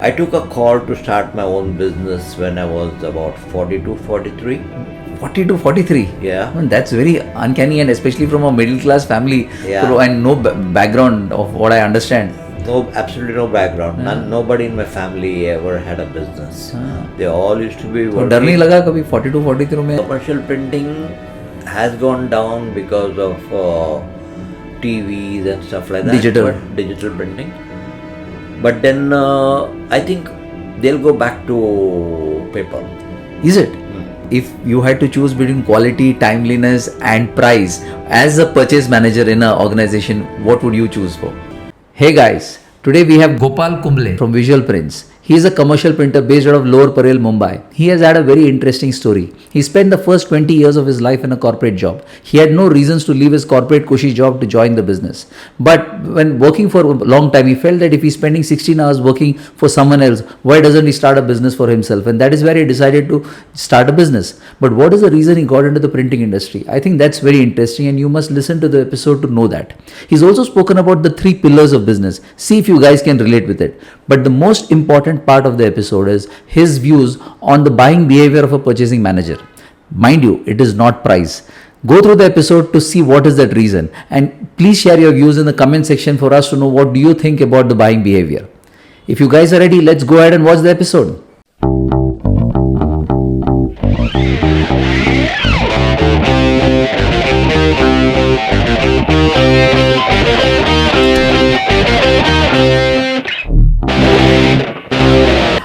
I took a call to start my own business when I was about 42, 43. 40 to 43. Yeah. I mean, that's very uncanny, and especially from a middle class family. Yeah. And no background of what I understand. No, absolutely no background. Nobody in my family ever had a business. They all used to be तो working. डर नहीं लगा कभी 42 43 में? Commercial printing has gone down because of TVs and stuff like that. Digital printing. But then I think they'll go back to paper. Is it? If you had to choose between quality, timeliness and price as a purchase manager in an organization, what would you choose for? Hey guys, today we have Gopal Kumble from Visual Prints. He is a commercial printer based out of Lower Parel, Mumbai. He has had a very interesting story. He spent the first 20 years of his life in a corporate job. He had no reasons to leave his corporate cushy job to join the business. But when working for a long time, he felt that if he's spending 16 hours working for someone else, why doesn't he start a business for himself? And that is where he decided to start a business. But what is the reason he got into the printing industry? I think that's very interesting, and you must listen to the episode to know that. He's also spoken about the 3 pillars of business. See if you guys can relate with it. But the most important part of the episode is his views on the buying behavior of a purchasing manager. Mind you, it is not price. Go through the episode to see what is that reason, and please share your views in the comment section for us to know what do you think about the buying behavior. If you guys are ready, let's go ahead and watch the episode.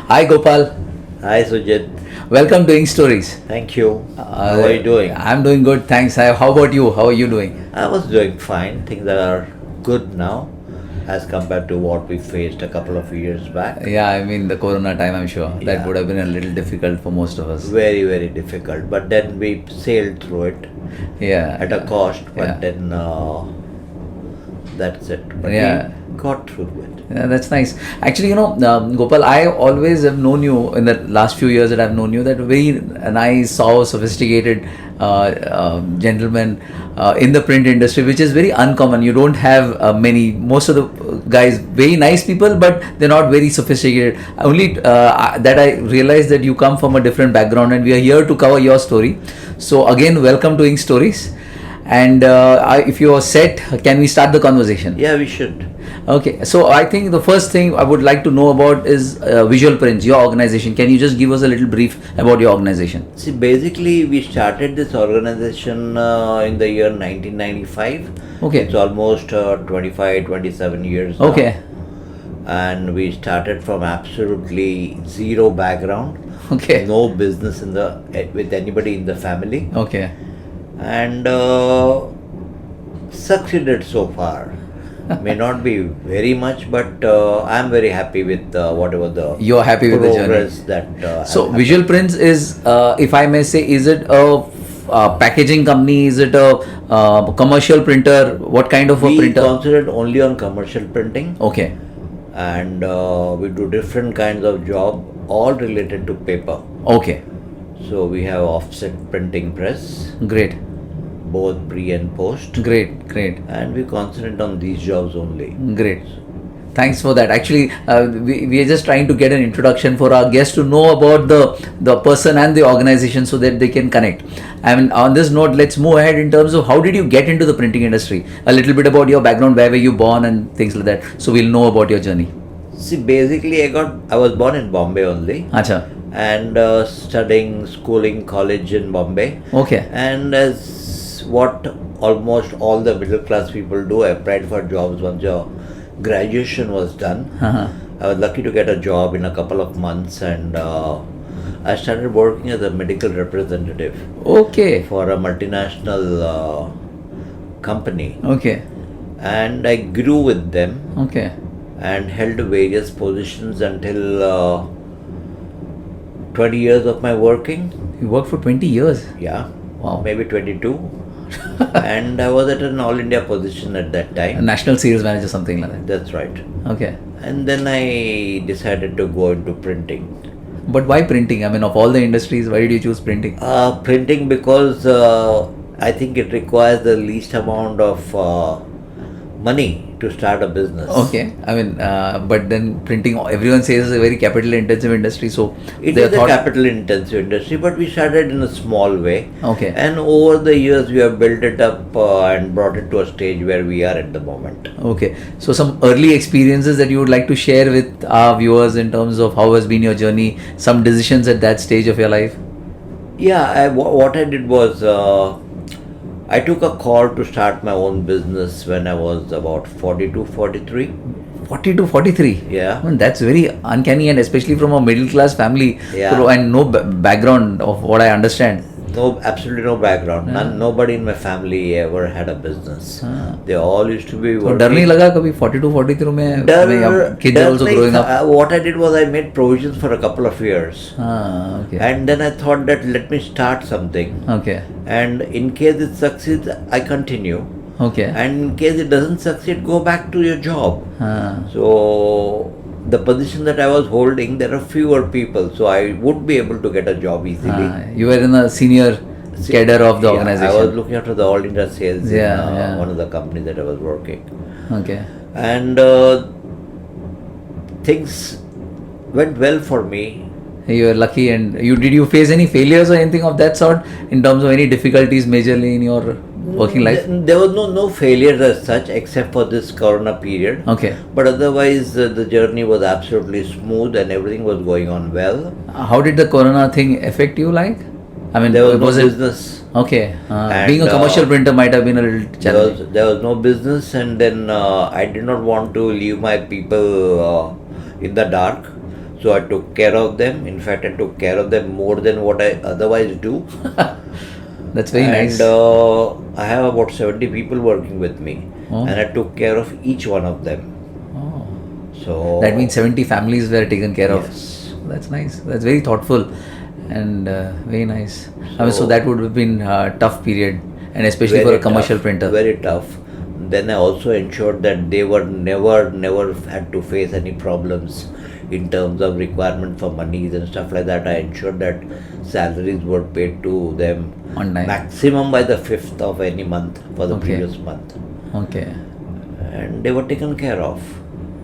Hi Gopal. Hi Sujit. Welcome to Ink Stories. Thank you. How are you doing? I'm doing good, thanks. How about you? How are you doing? I was doing fine. Things are good now as compared to what we faced a couple of years back. Yeah, I mean the corona time, I'm sure. That Yeah. would have been a little difficult for most of us. Very, very difficult. But then we sailed through it Yeah. at a cost. But Yeah. then that's it. But Yeah. we got through it. Yeah, that's nice. Actually, Gopal, I always have known you in the last few years that I've known you that very nice, sophisticated gentleman in the print industry, which is very uncommon. You don't have many. Most of the guys, very nice people, but they're not very sophisticated. Only that I realized that you come from a different background, and we are here to cover your story. So again, welcome to Ink Stories. And if you are set, can we start the conversation? Yeah, we should. Okay, so I think the first thing I would like to know about is Visual Prints, your organization. Can you just give us a little brief about your organization? See, basically, we started this organization in the year 1995. Okay. It's almost 25, 27 years now. Okay. And we started from absolutely zero background. Okay. No business with anybody in the family. Okay. And succeeded so far. May not be very much, but I'm very happy with whatever the You're happy with the journey. progress that. So has Visual Prints is, if I may say, is it a packaging company? Is it a commercial printer? What kind of a we printer? concentrate only on commercial printing, Okay. and we do different kinds of job, all related to paper. Okay. So we have offset printing press, Great. both pre and post, Great. Great. and we concentrate on these jobs only. Great. Thanks for that. Actually, we are just trying to get an introduction for our guests to know about the person and the organization so that they can connect. I mean, on this note, let's move ahead in terms of how did you get into the printing industry? A little bit about your background, where were you born and things like that, so we'll know about your journey. See, basically, I was born in Bombay only, Acha. and studying schooling college in Bombay. Okay. And as what almost all the middle class people do, I applied for jobs once your graduation was done. Uh-huh. I was lucky to get a job in a couple of months, and I started working as a medical representative Okay. for a multinational company, Okay. and I grew with them Okay. and held various positions until 20 years of my working. You worked for 20 years. Yeah. Wow. Maybe 22. And I was at an all India position at that A time. national sales manager, something like that. That's right. Okay. And then I decided to go into printing. But why printing? I mean, of all the industries, why did you choose printing? Printing because I think it requires the least amount of money to start a business. Okay, I mean, but then printing, everyone says, is a very capital intensive industry. So It they is a thought, capital intensive industry, but we started in a small way. Okay. And over the years, we have built it up and brought it to a stage where we are at the moment. Okay, so some early experiences that you would like to share with our viewers in terms of how has been your journey, some decisions at that stage of your life. Yeah, what I did was I took a call to start my own business when I was about 42, 43. 40 to 43. Yeah. I mean, that's very uncanny, and especially from a middle class family. Yeah. And no background of what I understand. No, absolutely no background. Nobody in my family ever had a business. They all used to be तो working. डर नहीं लगा कभी 42 43 में kids are also growing up. What I did was I made provisions for a couple of years. Okay. And then I thought that let me start something. Okay. And in case it succeeds, I continue. Okay. And in case it doesn't succeed, go back to your job. Ah. So the position that I was holding, there are fewer people, so I would be able to get a job easily. You were in the senior cadre of the organization. I was looking after the all India sales Yeah, in one of the companies that I was working. Okay. And things went well for me. You were lucky, and did you face any failures or anything of that sort in terms of any difficulties majorly in your working life? There was no failures as such except for this corona period. Okay. But otherwise the journey was absolutely smooth and everything was going on well. How did the corona thing affect you like? I mean, There was no it business. Okay. And, Being a commercial printer might have been a little challenging. There was no business, and then I did not want to leave my people in the dark. So I took care of them. In fact, I took care of them more than what I otherwise do. That's very nice. And I have about 70 people working with me. Oh. And I took care of each one of them. Oh. So That means 70 families were taken care of. Yes. That's nice. That's very thoughtful and very nice. So that would have been a tough period, and especially for a commercial printer. Very tough. Then I also ensured that they were never had to face any problems in terms of requirement for monies and stuff like that. I ensured that salaries were paid to them On time. maximum by the 5th of any month for the previous month. Okay. And they were taken care of.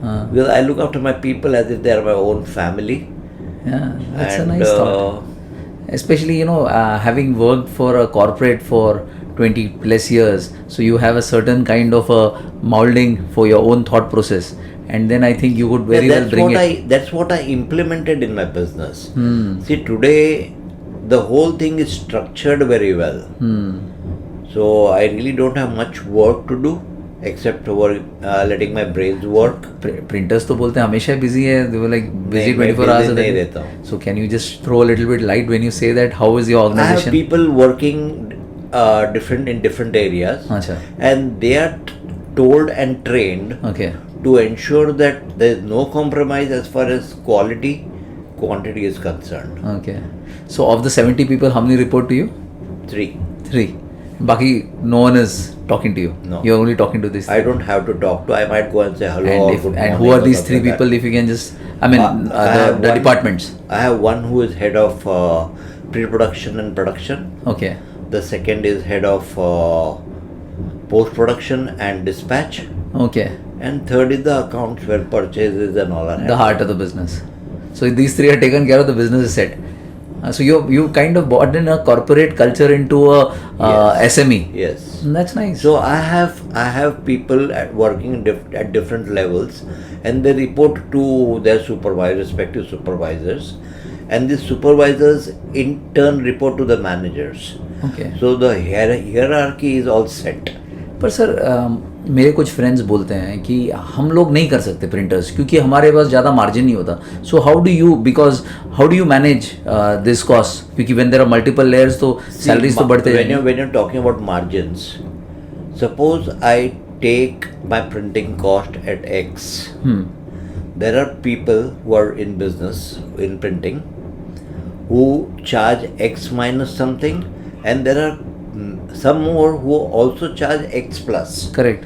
Because I look after my people as if they are my own family. Yeah, that's a nice thought. Especially, having worked for a corporate for 20 plus years, so you have a certain kind of a molding for your own thought process, and then I think you would very well bring it. That's what I implemented in my business. See, today the whole thing is structured very well. So I really don't have much work to do except letting my brains work. Printers तो बोलते हैं हमेशा busy है, they were like busy 24 hours a नहीं day. रहता हूँ. So can you just throw a little bit light when you say that? How is your I have organization? people working in different areas, Acha. and they are told and trained Okay. to ensure that there is no compromise as far as quantity is concerned. Okay. So of the 70 people, how many report to you? 3. 3. Baki, no one is talking to you. No. You're only talking to these. I don't have to talk to. I might go and say hello. And, or if, good and morning who are or these something 3 like people? that. If you can just, the departments. I have one who is head of pre-production and production. Okay. The second is head of post-production and dispatch. Okay. And third is the accounts where purchases and all are The heart of the business. So these 3 are taken care of. The business is set. So you kind of brought in a corporate culture into a SME. Yes. That's nice. So I have people working at different levels, and they report to their respective supervisors, and the supervisors in turn report to the managers. Okay. So the hierarchy is all set. पर sir मेरे कुछ friends बोलते हैं कि हम लोग नहीं कर सकते प्रिंटर्स क्योंकि हमारे पास ज़्यादा मार्जिन नहीं होता. So how do you manage this cost, क्योंकि when there are multiple layers तो सैलरीज तो बढ़ते हैं. When you're talking about margins, suppose I take my printing cost at X. There are people who are in business in printing who charge X minus something, and there are some more who also charge X plus. Correct.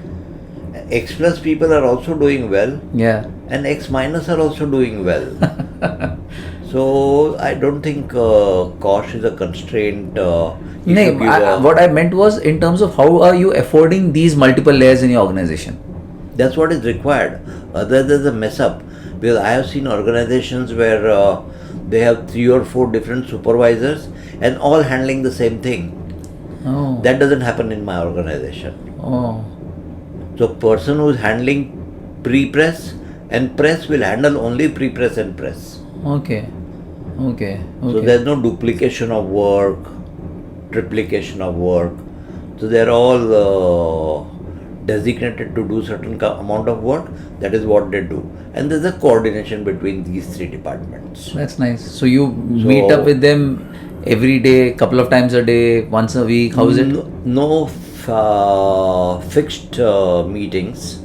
X plus people are also doing well, Yeah. and X minus are also doing well. So I don't think cost is a constraint. What I meant was in terms of how are you affording these multiple layers in your organization? That's what is required. Otherwise, there's a mess up. Because I have seen organizations where they have 3 or 4 different supervisors and all handling the same thing. Oh. That doesn't happen in my organization. Oh. So, person who is handling pre-press and press will handle only pre-press and press. Okay. Okay. So, there's no duplication of work, triplication of work. So, they're all designated to do certain amount of work. That is what they do. And there's a coordination between these 3 departments. That's nice. So you meet up with them every day, couple of times a day, once a week. How is it? No fixed meetings.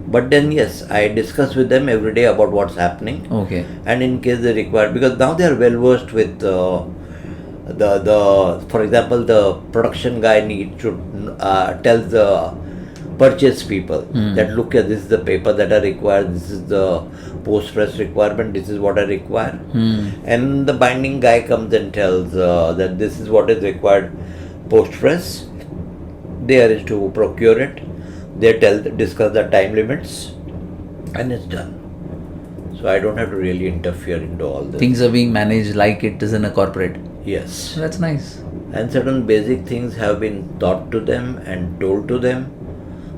But then yes, I discuss with them every day about what's happening. Okay. And in case they require, because now they are well versed with the for example, the production guy needs to tell the purchase people that look at this is the paper that I require, this is the post press requirement, this is what I require, and the binding guy comes and tells that this is what is required post press. There is to procure it. They discuss the time limits, and it's done. So I don't have to really interfere into all this. Things are being managed like it is in a corporate. Yes. That's nice. And certain basic things have been taught to them and told to them,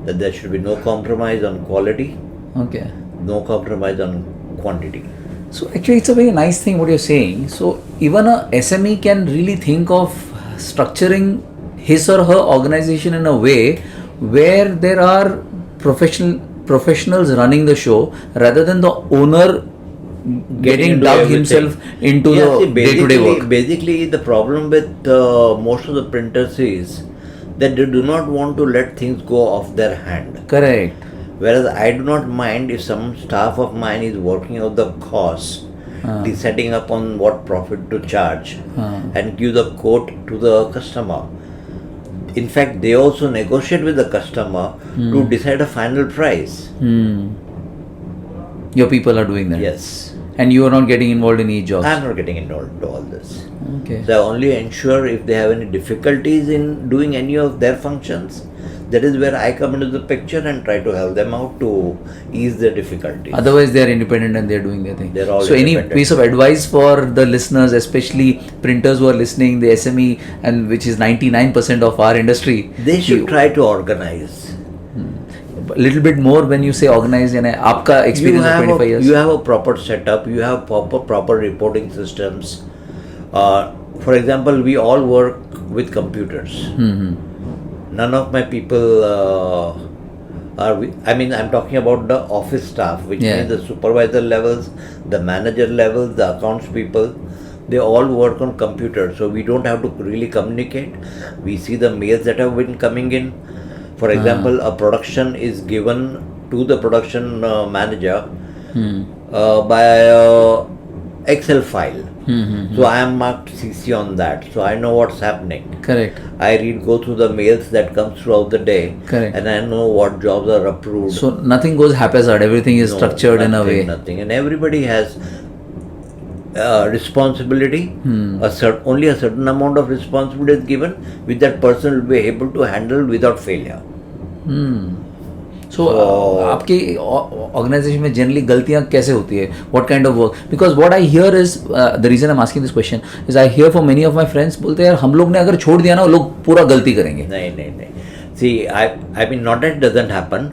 that there should be no compromise on quality, Okay. no compromise on quantity. So actually it's a very nice thing what you're saying. So even a SME can really think of structuring his or her organization in a way where there are professionals running the show rather than the owner getting dug himself into the day-to-day work. Basically, the problem with most of the printers is that they do not want to let things go off their hand. Correct. Whereas I do not mind if some staff of mine is working out the costs, deciding upon what profit to charge, and give the quote to the customer. In fact, they also negotiate with the customer to decide a final price. Your people are doing that. Yes. And you are not getting involved in each job. I am not getting involved into all this. Okay. So I only ensure if they have any difficulties in doing any of their functions, that is where I come into the picture and try to help them out to ease their difficulties. Otherwise, they are independent and they are doing their thing. They're all so, any independent. piece of advice for the listeners, especially printers who are listening, the SME, and which is 99% of our industry, They should try to organize. a little bit more when you say organize, and आपका experience of 25 years. You have a proper setup, you have proper reporting systems. For example, we all work with computers. None of my people I'm talking about the office staff, which means the supervisor levels, the manager levels, the accounts people. They all work on computers, so we don't have to really communicate. We see the mails that have been coming in. For example, a production is given to the production manager by Excel file. So I am marked CC on that, so I know what's happening. Correct. I go through the mails that come throughout the day. Correct. And I know what jobs are approved. So nothing goes haphazard. Everything is structured in a way. Nothing, and everybody has responsibility. Only a certain amount of responsibility is given, which that person will be able to handle without failure. So आपके organization में generally गलतियाँ कैसे होती है? What kind of work? Because what I hear is the reason I'm asking this question is I hear from many of my friends बोलते हैं यार हम लोग ने अगर छोड़ दिया ना वो लोग पूरा गलती करेंगे. नहीं. See, I mean, not that it doesn't happen.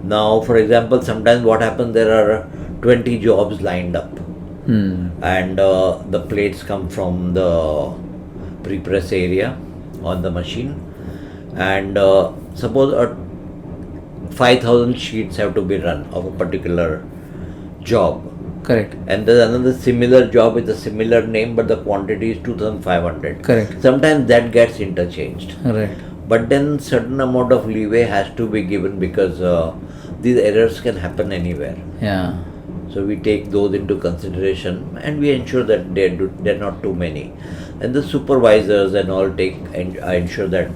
Now, for example, sometimes what happens, there are 20 jobs lined up, and the plates come from the pre-press area on the machine, and suppose 5,000 sheets have to be run of a particular job. Correct. And there's another similar job with a similar name, but the quantity is 2,500. Correct. Sometimes that gets interchanged. Right. But then certain amount of leeway has to be given because these errors can happen anywhere. Yeah. So we take those into consideration and we ensure that they're not too many. And the supervisors and all ensure that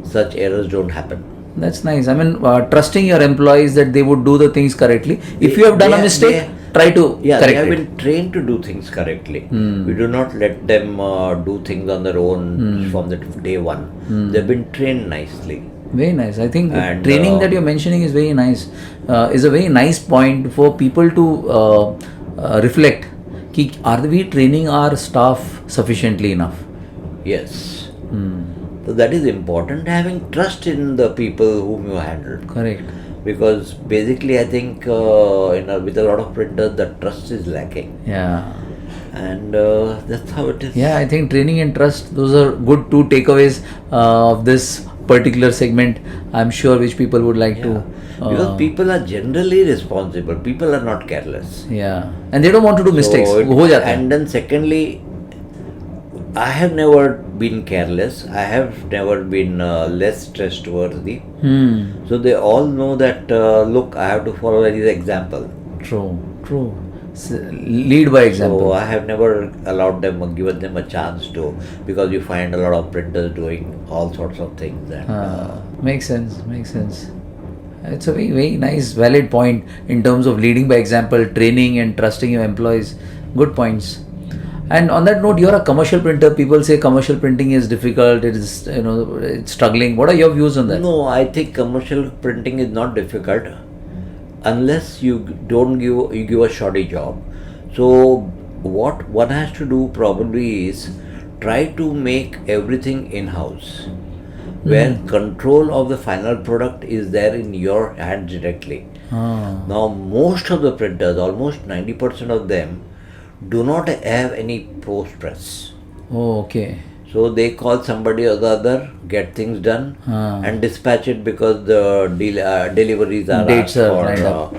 such errors don't happen. That's nice. I mean, trusting your employees that they would do the things correctly. If you have done a mistake, try to correct it. They have been trained to do things correctly. We do not let them do things on their own from the day one. They've been trained nicely. Very nice. I think And, training that you're mentioning is very nice. Is a very nice point for people to reflect. Ki, are we training our staff sufficiently enough? Yes. Hmm. So that is important, having trust in the people whom you handle. Correct. Because basically, I think with a lot of printers, the trust is lacking. Yeah. And that's how it is. Yeah, I think training and trust, those are good two takeaways of this particular segment. I'm sure which people would like to. Because people are generally responsible. People are not careless. Yeah. And they don't want to do mistakes. So हो जाता है. and then secondly, I have never been careless. I have never been less trustworthy. So they all know that, look, I have to follow his example. True. True. Lead by example. So I have never allowed them or given them a chance to, because you find a lot of printers doing all sorts of things. And, Makes sense. Makes sense. It's a very, very nice, valid point in terms of leading by example, training and trusting your employees. Good points. And on that note, you're a commercial printer. People say commercial printing is difficult. It is, it's struggling. What are your views on that? No, I think commercial printing is not difficult unless you give a shoddy job. So what one has to do probably is try to make everything in-house, where control of the final product is there in your hands directly. Now most of the printers, almost 90% of them, do not have any post press. Oh, okay. So they call somebody or the other, get things done, and dispatch it, because the deliveries are Dates asked are for lined up.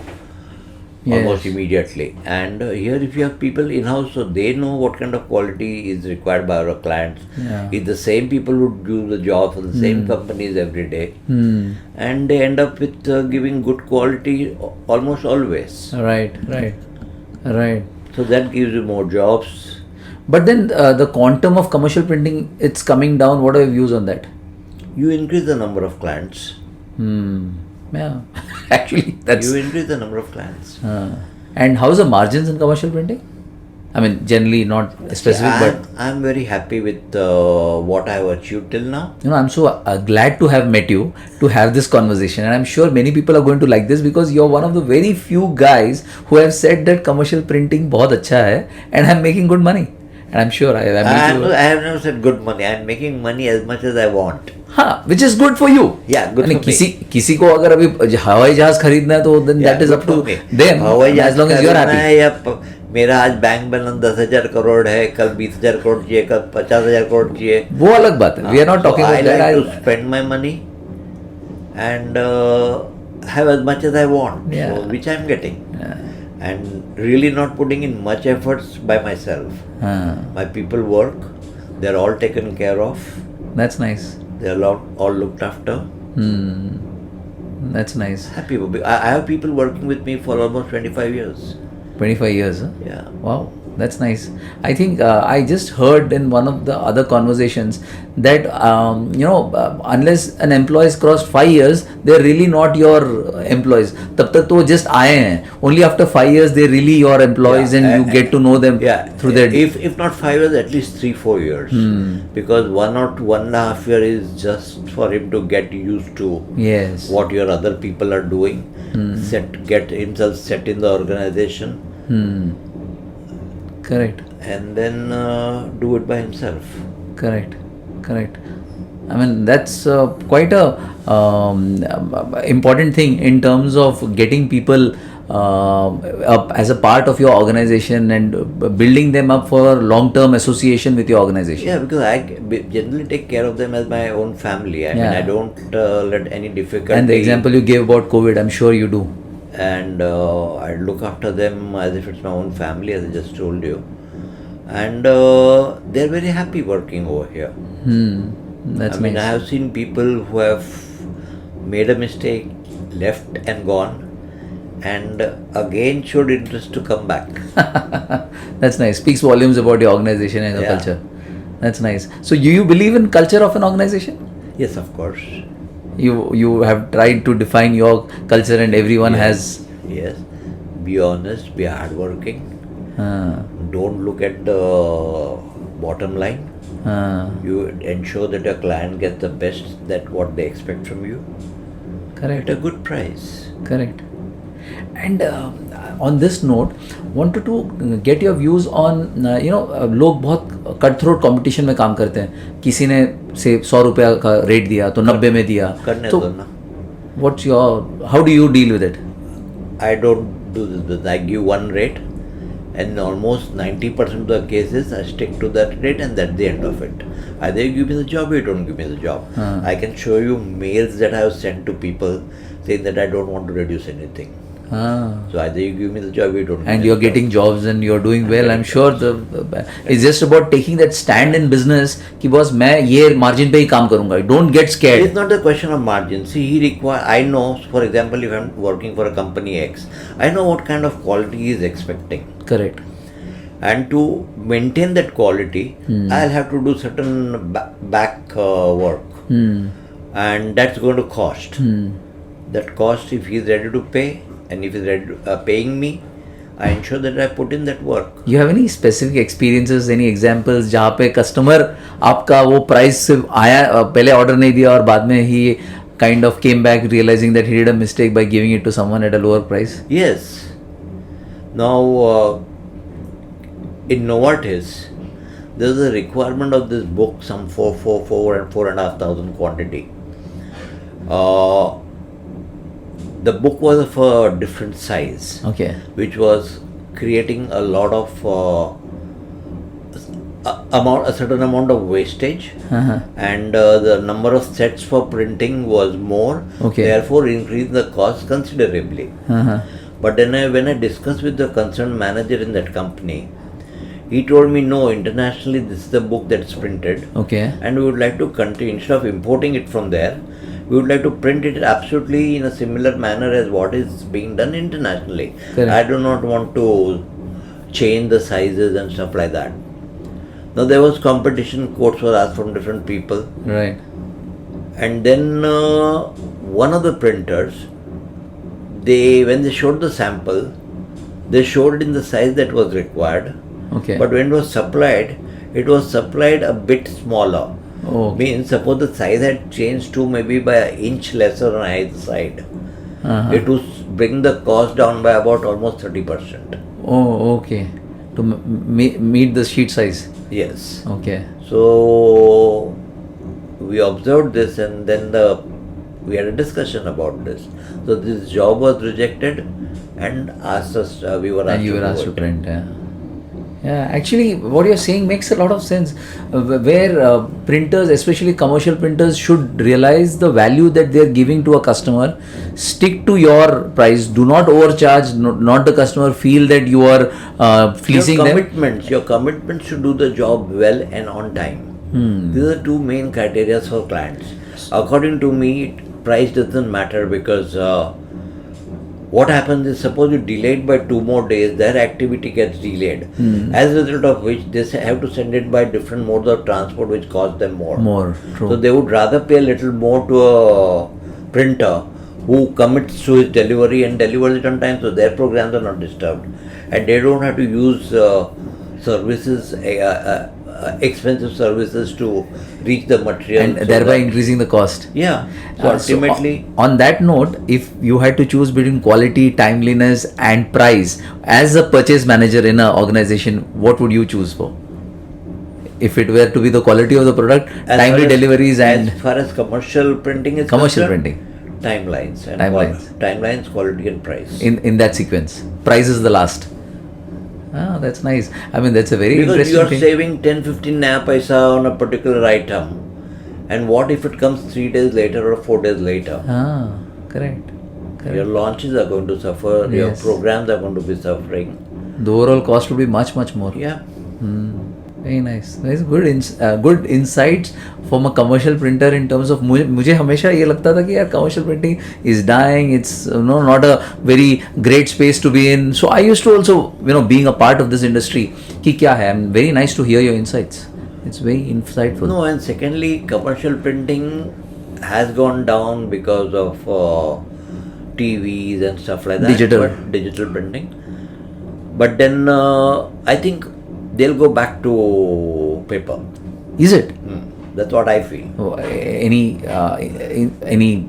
almost Yes. immediately. And here, if you have people in-house, so they know what kind of quality is required by our clients. Yeah. If the same people would do the job for the same companies every day, and they end up with giving good quality almost always. Right. So that gives you more jobs. But then the quantum of commercial printing, it's coming down. What are your views on that? You increase the number of clients. Yeah. Actually, that's. You increase the number of clients. And how's the margins in commercial printing? I mean, generally not specific, but I'm very happy with what I have achieved till now. I'm so glad to have met you, to have this conversation, and I'm sure many people are going to like this, because you're one of the very few guys who have said that commercial printing बहुत अच्छा है and I'm making good money. And I'm sure I have never said good money. I'm making money as much as I want. हाँ, which is good for you. Yeah, good for me. किसी को अगर अभी हवाई जहाज खरीदना है तो then that is up to them. As long as you're happy. मेरा आज बैंक बैलेंस 10,000 करोड़ है, कल 20,000 करोड़ चाहिए, कल 50,000 करोड़ चाहिए. वो अलग बात है. We are not talking about that. I like to spend my money and have as much as I want, so, which I'm getting. And really not putting in much efforts by myself. My people work, they're all taken care of. That's nice. They're all looked after. That's nice. Happy. I have people working with me for almost 25 years. 25 years, huh? Yeah. Wow, that's nice. I think I just heard in one of the other conversations that unless an employee has crossed 5 years, they're really not your employees. तब तक तो वो just आए हैं. Only after 5 years they're really your employees, and you get to know them through their. If not 5 years, at least 3-4 years. Because 1.5 years is just for him to get used to what your other people are doing. Get himself set in the organization. Correct. And then do it by himself. Correct. I mean, that's quite a important thing in terms of getting people up as a part of your organization and building them up for long-term association with your organization. Yeah, because I generally take care of them as my own family. I mean, I don't let any difficulty. And the example you gave about COVID, I'm sure you do. And I look after them as if it's my own family, as I just told you. And they're very happy working over here. That's I mean, nice. I have seen people who have made a mistake, left and gone, and again showed interest to come back. That's nice. Speaks volumes about your organization and your culture. That's nice. So you believe in culture of an organization? Yes, of course. You have tried to define your culture, and everyone has. Yes. Be honest, be hardworking. Don't look at the bottom line. You ensure that your client gets the best that what they expect from you Correct. at a good price. Correct. And on this note, wanted to get your views on लोग बहुत cut throat competition में काम करते हैं. किसी ने से 100 रुपया का रेट दिया तो 90 में दिया. करने तो दो ना. how do you deal with it? I don't do this. I give one rate, and almost 90% of the cases I stick to that rate, and that's the end of it. Either you give me the job or you don't give me the job. I can show you mails that I have sent to people saying that I don't want to reduce anything. So either you give me the job or you don't. And you're getting jobs and you're doing well. I'm sure it's just about taking that stand in business कि बस मैं ये margin पे ही काम करूँगा. Don't get scared. It's not a question of margin. See, I know, for example, if I'm working for a company X, I know what kind of quality he is expecting. Correct. And to maintain that quality, I'll have to do certain back work. And that's going to cost. That cost, if he's ready to pay, and if he's ready paying me, I ensure that I put in that work. You have any specific experiences, any examples जहाँ पे customer आपका वो price से आया, पहले order नहीं दिया और बाद में he kind of came back realizing that he did a mistake by giving it to someone at a lower price? Yes. Now, in Novartis, there is a requirement of this book, some 4,500 quantity. The book was of a different size, Okay. which was creating a lot of a certain amount of wastage, and the number of sets for printing was more. Okay. Therefore, increased the cost considerably. But then when I discussed with the concerned manager in that company, he told me, no, internationally this is the book that's printed, Okay. and we would like to continue, instead of importing it from there, we would like to print it absolutely in a similar manner as what is being done internationally. Correct. I do not want to change the sizes and stuff like that. Now there was competition, quotes were asked from different people, Right. and then one of the printers, when they showed the sample, they showed it in the size that was required. Okay. But when it was supplied a bit smaller. Oh. Means suppose the size had changed to maybe by an inch lesser on either side. It would bring the cost down by about almost 30%. Oh, okay. To meet the sheet size. Yes. Okay. So we observed this, and then we had a discussion about this. So this job was rejected, and we were asked And you to were do asked to it. print. Yeah, actually, what you're saying makes a lot of sense. Where printers, especially commercial printers, should realize the value that they're giving to a customer. Stick to your price. Do not overcharge. Not the customer feel that you are fleecing them. Your commitments to do the job well and on time. These are two main criteria for clients. According to me, price doesn't matter, because what happens is, suppose you delayed by 2 more days, their activity gets delayed. As a result of which, they have to send it by different modes of transport, which cost them more. True. So they would rather pay a little more to a printer who commits to his delivery and delivers it on time, so their programs are not disturbed, and they don't have to use services, expensive services to reach the material, And thereby increasing the cost. Yeah. So ultimately, on that note, if you had to choose between quality, timeliness, and price as a purchase manager in an organization, what would you choose for? If it were to be the quality of the product, timely deliveries, and as far as commercial printing is commercial concerned, printing, timelines and Timelines. quality and price. in that sequence, price is the last. Ah, that's nice. I mean, that's a very Because interesting you are thing. saving 10-15 naya paisa on a particular item, and what if it comes 3 days later or 4 days later? Correct. Your launches are going to suffer, your Yes. programs are going to be suffering. The overall cost would be much more. Yeah. Very nice. That's good insights from a commercial printer in terms of मुझे हमेशा ये लगता था कि यार commercial printing is dying. It's not a very great space to be in. So I used to also being a part of this industry कि क्या है. I'm very nice to hear your insights. It's very insightful. No, and secondly, commercial printing has gone down because of TVs and stuff like that. Digital printing. But then I think they'll go back to paper. Is it? That's what I feel. Oh, any See,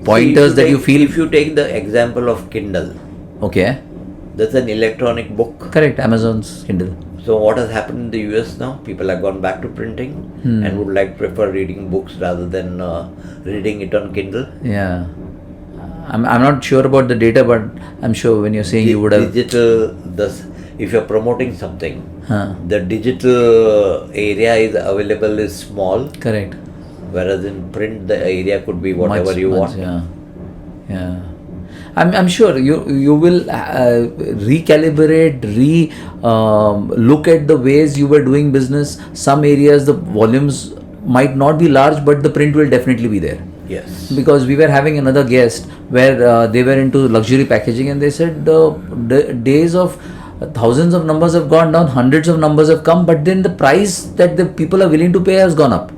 pointers that you feel? If you take the example of Kindle, Okay. that's an electronic book. Correct. Amazon's Kindle. So what has happened in the US now? People have gone back to printing and would like prefer reading books rather than reading it on Kindle. Yeah. I'm not sure about the data, but I'm sure when you're saying you would have. Digital, if you're promoting something, Huh. the digital area is available is small, Correct. whereas in print the area could be whatever Much, you much, want. Yeah. Yeah. I'm sure you will recalibrate, look at the ways you were doing business. Some areas the volumes might not be large, but the print will definitely be there. Yes. Because we were having another guest where they were into luxury packaging, and they said the days of thousands of numbers have gone down, hundreds of numbers have come, but then the price that the people are willing to pay has gone up.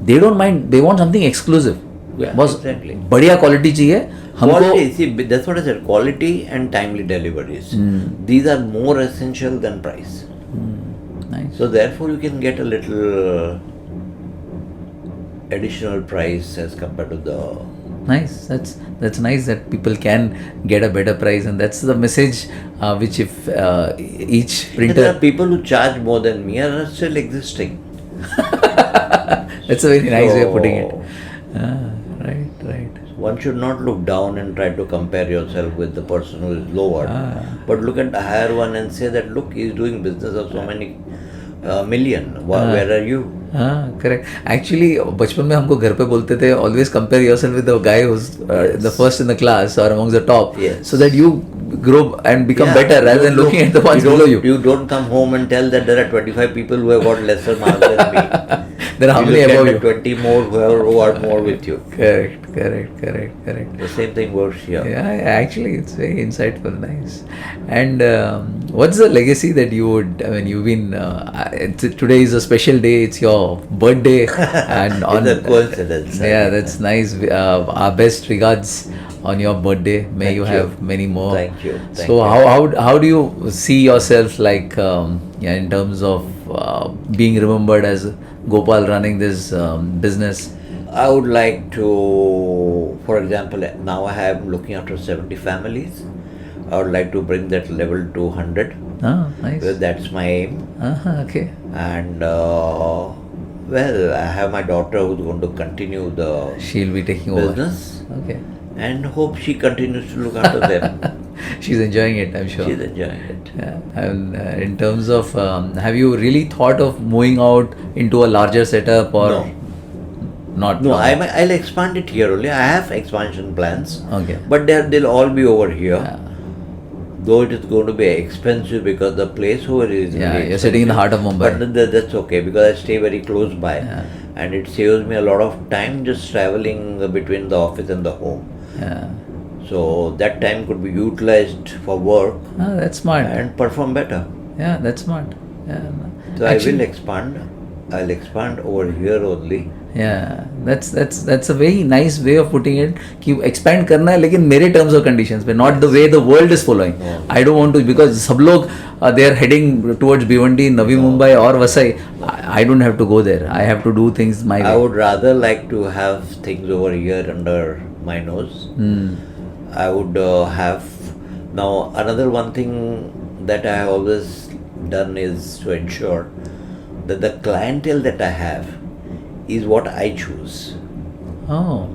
They don't mind, they want something exclusive. Yeah, बस exactly. बढ़िया quality चाहिए हमको. Quality, see, that's what I said. Quality and timely deliveries. These are more essential than price. Nice. So therefore, you can get a little additional price as compared to the. Nice. That's nice that people can get a better price, and that's the message which if each And printer. there are people who charge more than me are still existing. That's a very nice way of putting it. Right. One should not look down and try to compare yourself with the person who is lower, but look at the higher one and say that look, he is doing business of so many million. Where are you? हाँ correct actually बचपन में हमको घर पे बोलते थे always compare yourself with the guy who's the first in the class और among the top so that you grow and become better rather than looking at the ones below you. You don't come home and tell that there are 25 people who have got lesser marks than me. There are how many above you? 20 more who are more with you. Correct. The same thing works here. Yeah, actually, it's very insightful, nice. And what's the legacy that you would? I mean, you've been. Today is a special day. It's your birthday, and on. It's a coincidence. Yeah, that's nice. Our best regards on your birthday. May Thank you have many more. Thank you. So how do you see yourself like in terms of being remembered as Gopal running this business? I would like to, for example, now I am looking after 70 families. I would like to bring that level to 100. Oh, nice. Well, that's my aim. Okay. And well, I have my daughter who's going to continue the She'll be taking business. over. Okay. And hope she continues to look after them. She's enjoying it, I'm sure. She's enjoying it. Yeah. And in terms of, have you really thought of moving out into a larger setup or No. not? No, I'll expand it here only. I have expansion plans. Okay. But they'll all be over here. Yeah. Though it is going to be expensive because the place over is Yeah, really you're sitting in the heart of Mumbai. But that's okay because I stay very close by. Yeah. And it saves me a lot of time just traveling between the office and the home. Yeah. So that time could be utilized for work That's smart. and perform better. Yeah, that's smart. Yeah. So I will expand. I'll expand over here only. Yeah, that's a very nice way of putting it. कि expand करना है लेकिन मेरे terms or conditions पे, not the way the world is following. I don't want to because सब लोग they are heading towards Bhiwandi, Navi Mumbai or Vasai. I don't have to go there. I have to do things my way. I would rather like to have things over here under my nose. I would have now another one thing that I have always done is to ensure that the clientele that I have is what I choose. Oh,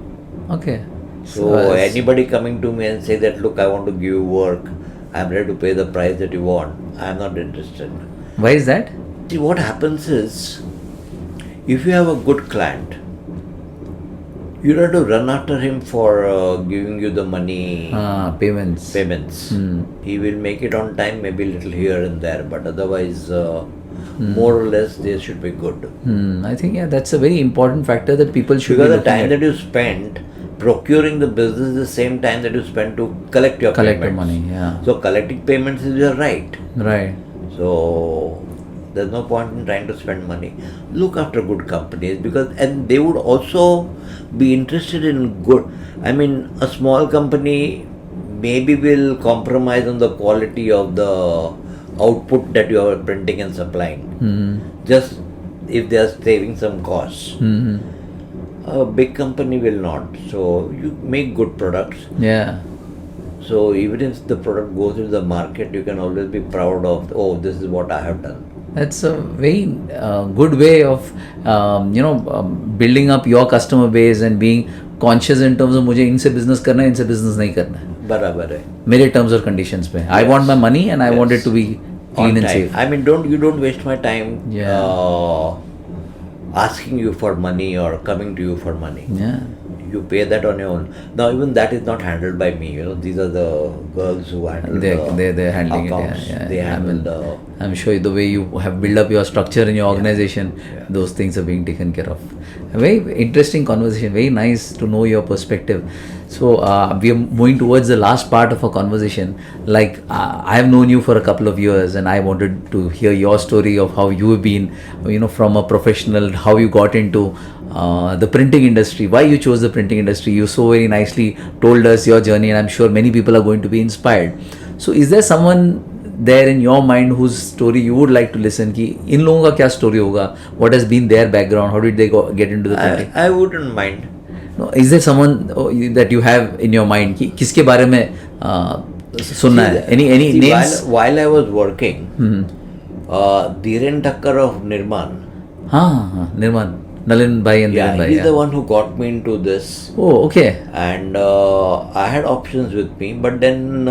okay. So anybody coming to me and say that look, I want to give you work, I'm ready to pay the price that you want, I'm not interested. Why is that? See, what happens is if you have a good client, you don't have to run after him for giving you the money Payments. He will make it on time, maybe a little here and there, but otherwise more or less they should be good. I think that's a very important factor that people should Because be the time that you spend procuring the business is the same time that you spend to collect your collect payments. your money. Yeah. So collecting payments is your right. Right. So there's no point in trying to spend money. Look after good companies and they would also be interested in good. I mean, a small company maybe will compromise on the quality of the output that you are printing and supplying. Just if they are saving some costs. A big company will not. So you make good products. Yeah. So even if the product goes into the market, you can always be proud of, oh, this is what I have done. That's a very good way of building up your customer base and being conscious in terms of मुझे इनसे business करना है, इनसे business नहीं करना है. बराबर है. मेरे terms और conditions पे. I want my money and I want it to be clean and safe. I mean, you don't waste my time asking you for money or coming to you for money. Yeah. You pay that on your own. Now even that is not handled by me. These are the girls who handle they're handling accounts. it. Yeah. They handle I'm sure the way you have built up your structure in your organization, those things are being taken care of. A very interesting conversation. Very nice to know your perspective. So we are moving towards the last part of our conversation. Like I have known you for a couple of years, and I wanted to hear your story of how you have been, from a professional, how you got into the printing industry, why you chose the printing industry. You so very nicely told us your journey, and I'm sure many people are going to be inspired. So is there someone there in your mind whose story you would like to listen कि इन लोगों का क्या story होगा, what has been their background, how did they get into the printing? I wouldn't mind. No, is there someone that you have in your mind कि किसके बारे में सुनना है? Any names? While I was working, Dhiren Thakkar of Nirman. हाँ, Nirman. Nalin Bhai and Dhiren Bhai. He's the one who got me into this. Oh, okay. And I had options with me, but then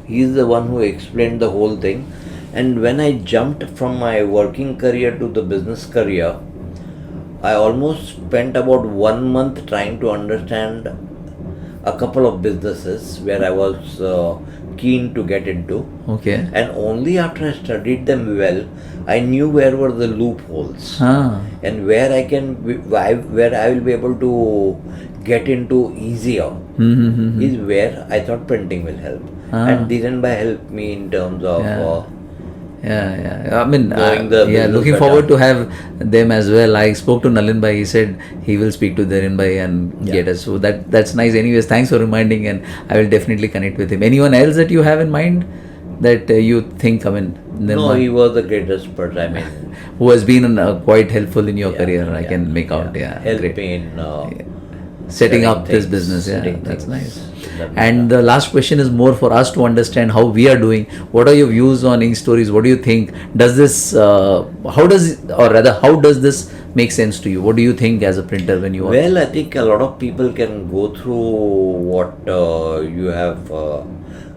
he's the one who explained the whole thing. And when I jumped from my working career to the business career, I almost spent about 1 month trying to understand a couple of businesses where I was keen to get into. Okay. And only after I studied them well, I knew where were the loopholes and where I will be able to get into easier is where I thought printing will help. And Dhiren Bhai helped me in terms of I mean, looking better. forward to have them as well. I spoke to Nalin Bhai. He said he will speak to Dhiren Bhai and get us. So that's nice. Anyways, thanks for reminding, and I will definitely connect with him. Anyone else that you have in mind that you think? I mean, no, he was the greatest person. I mean, who has been quite helpful in your career. I can make out. Help great. me in setting up this business. That's nice. And the last question is more for us to understand how we are doing. What are your views on Ink Stories? What do you think? Does this, how does this make sense to you? What do you think as a printer when you are? Well, I think a lot of people can go through what you have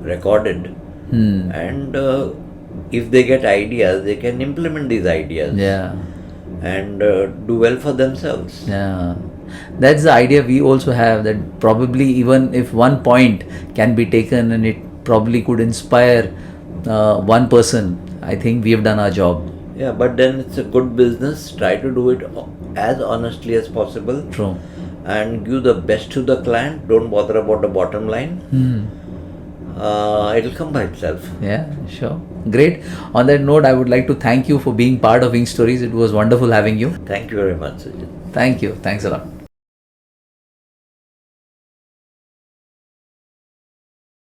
recorded, and if they get ideas, they can implement these ideas. And do well for themselves. That's the idea we also have, that probably even if one point can be taken and it probably could inspire one person, I think we have done our job. Yeah, but then it's a good business. Try to do it as honestly as possible. True. And give the best to the client. Don't bother about the bottom line. It'll come by itself. Yeah, sure. Great. On that note, I would like to thank you for being part of Ink Stories. It was wonderful having you. Thank you very much, Sujit. Thank you. Thanks a lot.